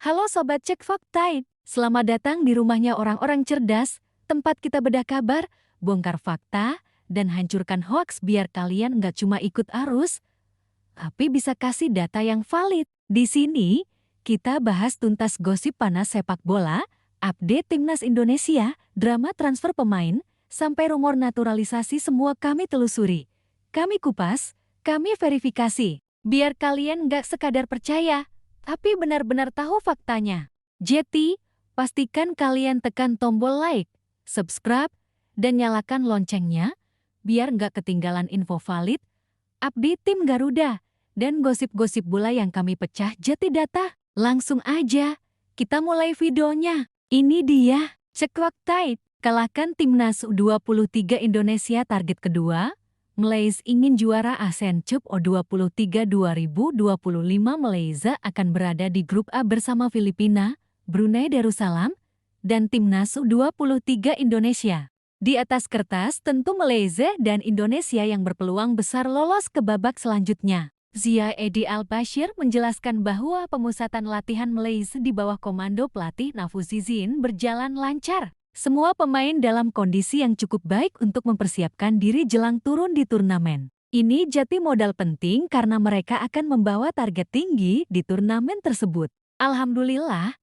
Halo Sobat Cek Fakta, selamat datang di rumahnya orang-orang cerdas, tempat kita bedah kabar, bongkar fakta, dan hancurkan hoaks biar kalian nggak cuma ikut arus, tapi bisa kasih data yang valid. Di sini, kita bahas tuntas gosip panas sepak bola, update timnas Indonesia, drama transfer pemain, sampai rumor naturalisasi semua kami telusuri. Kami kupas, kami verifikasi, biar kalian nggak sekadar percaya, tapi benar-benar tahu faktanya. Jadi, pastikan kalian tekan tombol like, subscribe, dan nyalakan loncengnya, biar nggak ketinggalan info valid, update tim Garuda, dan gosip-gosip bola yang kami pecah jati data. Langsung aja, kita mulai videonya. Ini dia, Cek Fakta, kalahkan timnas U23 Indonesia target kedua. Malaysia ingin juara ASEAN Cup U23 2025. Malaysia akan berada di grup A bersama Filipina, Brunei Darussalam, dan timnas U23 Indonesia. Di atas kertas tentu Malaysia dan Indonesia yang berpeluang besar lolos ke babak selanjutnya. Zia Edi Al-Bashir menjelaskan bahwa pemusatan latihan Malaysia di bawah komando pelatih Nafuzizin berjalan lancar. Semua pemain dalam kondisi yang cukup baik untuk mempersiapkan diri jelang turun di turnamen. Ini jadi modal penting karena mereka akan membawa target tinggi di turnamen tersebut. Alhamdulillah,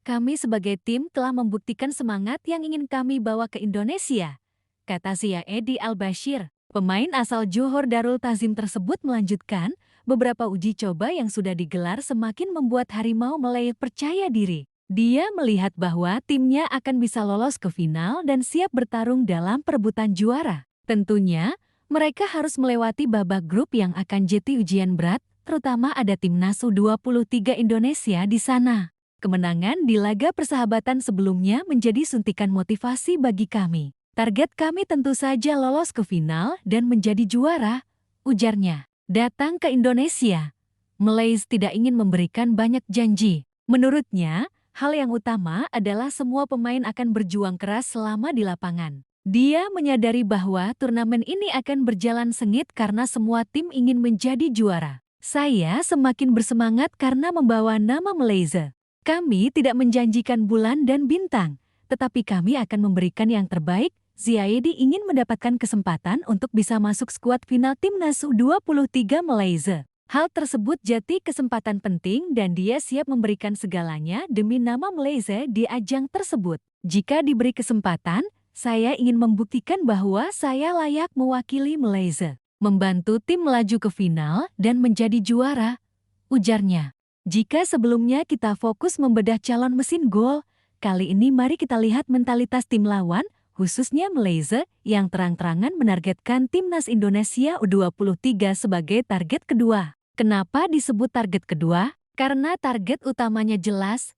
kami sebagai tim telah membuktikan semangat yang ingin kami bawa ke Indonesia, kata Zia Edi Al-Bashir. Pemain asal Johor Darul Ta'zim tersebut melanjutkan, beberapa uji coba yang sudah digelar semakin membuat Harimau Malaya percaya diri. Dia melihat bahwa timnya akan bisa lolos ke final dan siap bertarung dalam perebutan juara. Tentunya, mereka harus melewati babak grup yang akan jadi ujian berat, terutama ada timnas U23 Indonesia di sana. Kemenangan di laga persahabatan sebelumnya menjadi suntikan motivasi bagi kami. Target kami tentu saja lolos ke final dan menjadi juara, ujarnya. Datang ke Indonesia, Malaysia tidak ingin memberikan banyak janji. Menurutnya, hal yang utama adalah semua pemain akan berjuang keras selama di lapangan. Dia menyadari bahwa turnamen ini akan berjalan sengit karena semua tim ingin menjadi juara. Saya semakin bersemangat karena membawa nama Malaysia. Kami tidak menjanjikan bulan dan bintang, tetapi kami akan memberikan yang terbaik. Zia Edi ingin mendapatkan kesempatan untuk bisa masuk skuad final timnas U23 Malaysia. Hal tersebut jadi kesempatan penting dan dia siap memberikan segalanya demi nama Malaysia di ajang tersebut. Jika diberi kesempatan, saya ingin membuktikan bahwa saya layak mewakili Malaysia, membantu tim melaju ke final dan menjadi juara, ujarnya. Jika sebelumnya kita fokus membedah calon mesin gol, kali ini mari kita lihat mentalitas tim lawan, khususnya Malaysia yang terang-terangan menargetkan timnas Indonesia U23 sebagai target kedua. Kenapa disebut target kedua? Karena target utamanya jelas,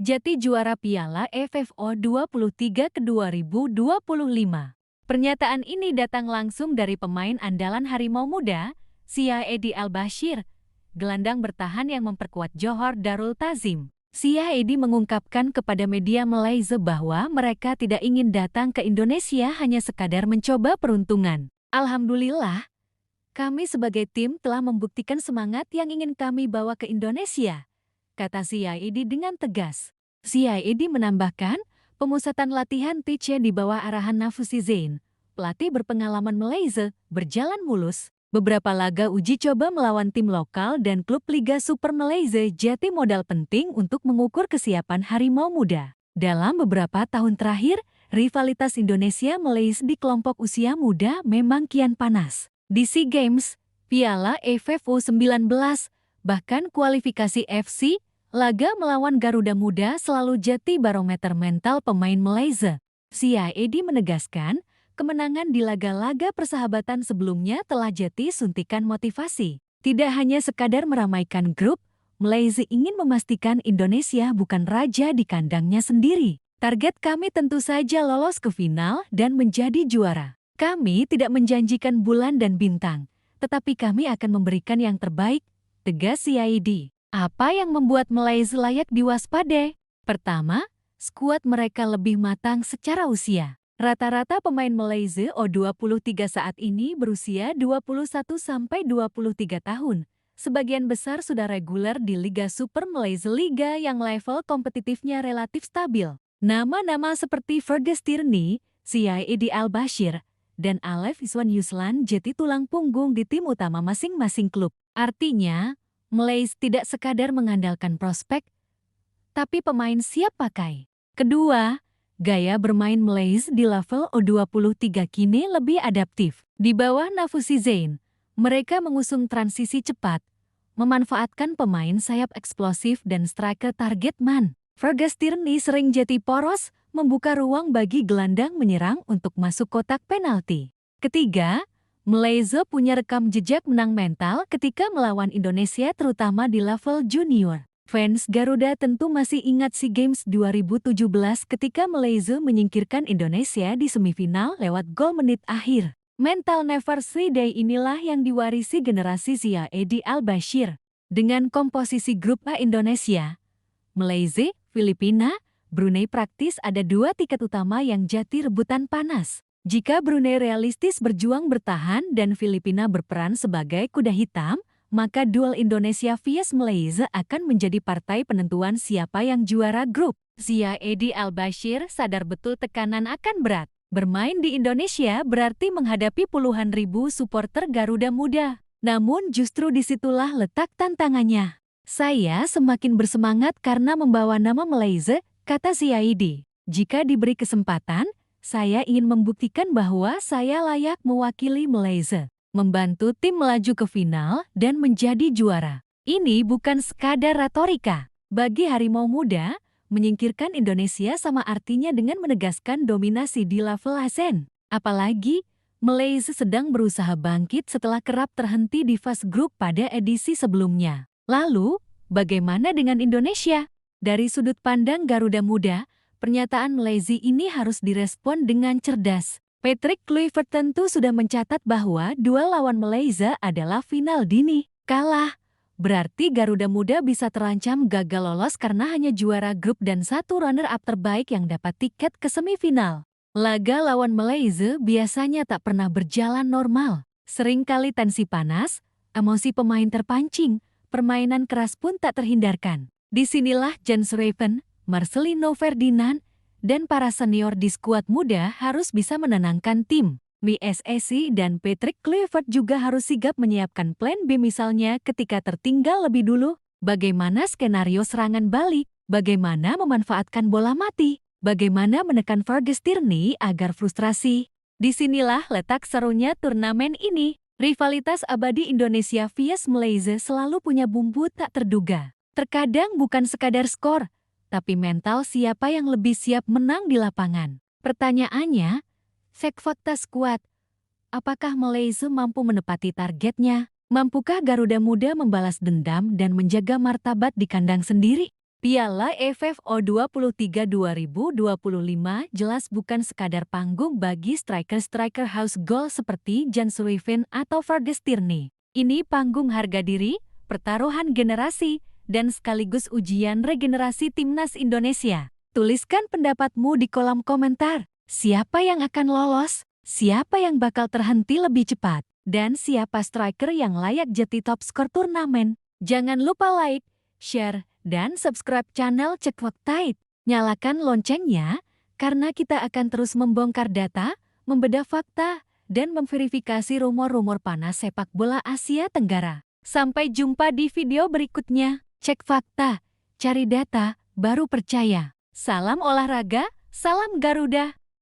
jadi juara Piala AFF U23 ke 2025. Pernyataan ini datang langsung dari pemain andalan Harimau Muda, Zia Edi Al-Bashir, gelandang bertahan yang memperkuat Johor Darul Ta'zim. Zia Edi mengungkapkan kepada media Malaysia bahwa mereka tidak ingin datang ke Indonesia hanya sekadar mencoba peruntungan. Alhamdulillah, kami sebagai tim telah membuktikan semangat yang ingin kami bawa ke Indonesia, kata Zia Edi dengan tegas. Zia Edi menambahkan, pemusatan latihan pitch di bawah arahan Nafuzizin, pelatih berpengalaman Malaysia, berjalan mulus. Beberapa laga uji coba melawan tim lokal dan klub Liga Super Malaysia jadi modal penting untuk mengukur kesiapan Harimau Muda. Dalam beberapa tahun terakhir, rivalitas Indonesia-Malaysia di kelompok usia muda memang kian panas. Di SEA Games, Piala AFF U19, bahkan kualifikasi FC, laga melawan Garuda Muda selalu jadi barometer mental pemain Malaysia. Zia Edi menegaskan, kemenangan di laga-laga persahabatan sebelumnya telah jadi suntikan motivasi. Tidak hanya sekadar meramaikan grup, Malaysia ingin memastikan Indonesia bukan raja di kandangnya sendiri. Target kami tentu saja lolos ke final dan menjadi juara. Kami tidak menjanjikan bulan dan bintang, tetapi kami akan memberikan yang terbaik, tegas Zia Edi. Apa yang membuat Malaysia layak diwaspadai? Pertama, skuad mereka lebih matang secara usia. Rata-rata pemain Malaysia U23 saat ini berusia 21-23 tahun, sebagian besar sudah reguler di Liga Super Malaysia, liga yang level kompetitifnya relatif stabil. Nama-nama seperti Fergus Tierney, Syed Al-Bashir, dan Alef Iswan Yuslan jadi tulang punggung di tim utama masing-masing klub. Artinya, Malaysia tidak sekadar mengandalkan prospek, tapi pemain siap pakai. Kedua, gaya bermain Malaysia di level U23 kini lebih adaptif. Di bawah Nafusi Zain, mereka mengusung transisi cepat, memanfaatkan pemain sayap eksplosif dan striker target man. Fergus Tierney sering jadi poros, membuka ruang bagi gelandang menyerang untuk masuk kotak penalti. Ketiga, Malaysia punya rekam jejak menang mental ketika melawan Indonesia terutama di level junior. Fans Garuda tentu masih ingat SEA Games 2017 ketika Malaysia menyingkirkan Indonesia di semifinal lewat gol menit akhir. Mental never say die inilah yang diwarisi generasi Syed Al-Bashir. Dengan komposisi grup A Indonesia, Malaysia, Filipina, Brunei praktis ada dua tiket utama yang jadi rebutan panas. Jika Brunei realistis berjuang bertahan dan Filipina berperan sebagai kuda hitam, maka duel Indonesia vs Malaysia akan menjadi partai penentuan siapa yang juara grup. Syed Al-Bashir sadar betul tekanan akan berat. Bermain di Indonesia berarti menghadapi puluhan ribu supporter Garuda Muda. Namun justru disitulah letak tantangannya. Saya semakin bersemangat karena membawa nama Malaysia, kata Syed. Jika diberi kesempatan, saya ingin membuktikan bahwa saya layak mewakili Malaysia, membantu tim melaju ke final dan menjadi juara. Ini bukan sekadar retorika. Bagi Harimau Muda, menyingkirkan Indonesia sama artinya dengan menegaskan dominasi di level ASEAN. Apalagi, Malaysia sedang berusaha bangkit setelah kerap terhenti di fase grup pada edisi sebelumnya. Lalu, bagaimana dengan Indonesia? Dari sudut pandang Garuda Muda, pernyataan Malaysia ini harus direspon dengan cerdas. Patrick Kluivert tentu sudah mencatat bahwa duel lawan Malaysia adalah final dini. Kalah, berarti Garuda Muda bisa terancam gagal lolos karena hanya juara grup dan satu runner-up terbaik yang dapat tiket ke semifinal. Laga lawan Malaysia biasanya tak pernah berjalan normal. Seringkali tensi panas, emosi pemain terpancing, permainan keras pun tak terhindarkan. Disinilah Jens Raven, Marcelino Ferdinand, dan para senior di skuad muda harus bisa menenangkan tim. WSSI dan Patrick Kluivert juga harus sigap menyiapkan plan B misalnya ketika tertinggal lebih dulu. Bagaimana skenario serangan balik? Bagaimana memanfaatkan bola mati? Bagaimana menekan Fergus Tierney agar frustrasi? Disinilah letak serunya turnamen ini. Rivalitas abadi Indonesia vs Malaysia selalu punya bumbu tak terduga. Terkadang bukan sekadar skor, tapi mental siapa yang lebih siap menang di lapangan. Pertanyaannya, cek fakta skuad. Apakah Malaysia mampu menepati targetnya? Mampukah Garuda Muda membalas dendam dan menjaga martabat di kandang sendiri? Piala AFF U23 2025 jelas bukan sekadar panggung bagi striker-striker house goal seperti Jens Raven atau Fergus Tierney. Ini panggung harga diri, pertaruhan generasi, dan sekaligus ujian regenerasi timnas Indonesia. Tuliskan pendapatmu di kolom komentar. Siapa yang akan lolos? Siapa yang bakal terhenti lebih cepat? Dan siapa striker yang layak jadi top skor turnamen? Jangan lupa like, share, dan subscribe channel Cek Fakta. Nyalakan loncengnya, karena kita akan terus membongkar data, membedah fakta, dan memverifikasi rumor-rumor panas sepak bola Asia Tenggara. Sampai jumpa di video berikutnya. Cek Fakta, cari data, baru percaya. Salam olahraga, salam Garuda.